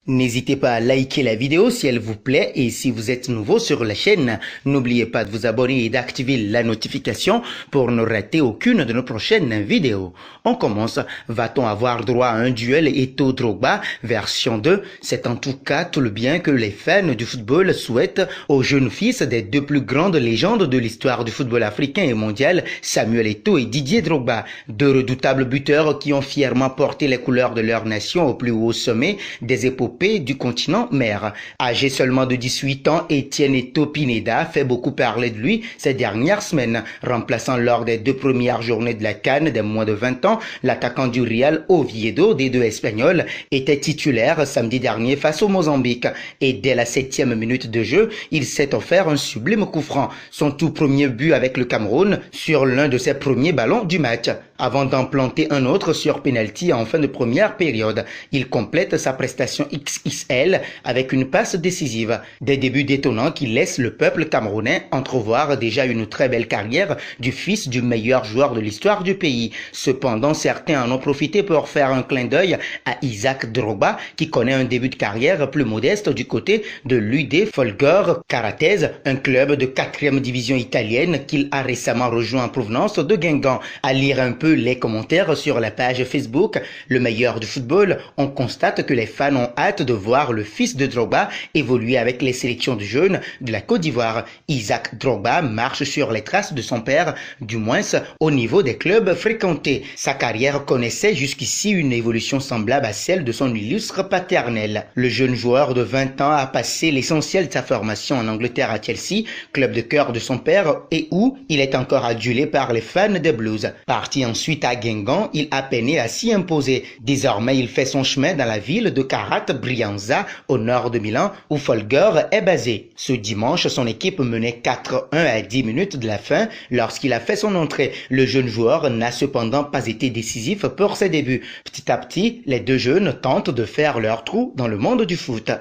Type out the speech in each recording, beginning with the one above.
N'hésitez pas à liker la vidéo si elle vous plaît et si vous êtes nouveau sur la chaîne, n'oubliez pas de vous abonner et d'activer la notification pour ne rater aucune de nos prochaines vidéos. On commence. Va-t-on avoir droit à un duel Eto'o-Drogba version 2? C'est en tout cas tout le bien que les fans du football souhaitent au jeune fils des deux plus grandes légendes de l'histoire du football africain et mondial, Samuel Eto'o et Didier Drogba. Deux redoutables buteurs qui ont fièrement porté les couleurs de leur nation au plus haut sommet des épopées du continent mère. Âgé seulement de 18 ans, Etienne Eto'o Pineda fait beaucoup parler de lui ces dernières semaines. Remplaçant lors des deux premières journées de la CAN des moins de 20 ans, l'attaquant du Real Oviedo des deux Espagnols était titulaire samedi dernier face au Mozambique. Et dès la 7e minute de jeu, il s'est offert un sublime coup franc, son tout premier but avec le Cameroun sur l'un de ses premiers ballons du match. Avant d'en planter un autre sur penalty en fin de première période, il complète sa prestation XXL avec une passe décisive. Des débuts détonnants qui laissent le peuple camerounais entrevoir déjà une très belle carrière du fils du meilleur joueur de l'histoire du pays. Cependant, certains en ont profité pour faire un clin d'œil à Isaac Drogba qui connaît un début de carrière plus modeste du côté de l'UD Folgore Caratese, un club de 4e division italienne qu'il a récemment rejoint en provenance de Guingamp. À lire un peu les commentaires sur la page Facebook Le Meilleur du Football, on constate que les fans ont hâte de voir le fils de Drogba évoluer avec les sélections de jeunes de la Côte d'Ivoire. Isaac Drogba marche sur les traces de son père, du moins au niveau des clubs fréquentés. Sa carrière connaissait jusqu'ici une évolution semblable à celle de son illustre paternel. Le jeune joueur de 20 ans a passé l'essentiel de sa formation en Angleterre à Chelsea, club de cœur de son père et où il est encore adulé par les fans des Blues. Parti ensuite à Guingamp, il a peiné à s'y imposer. Désormais, il fait son chemin dans la ville de Carat Brianza, au nord de Milan, où Folgore est basé. Ce dimanche, son équipe menait 4-1 à 10 minutes de la fin lorsqu'il a fait son entrée. Le jeune joueur n'a cependant pas été décisif pour ses débuts. Petit à petit, les deux jeunes tentent de faire leur trou dans le monde du foot.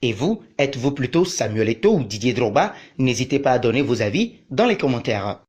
Et vous, êtes-vous plutôt Samuel Eto'o ou Didier Drogba? N'hésitez pas à donner vos avis dans les commentaires.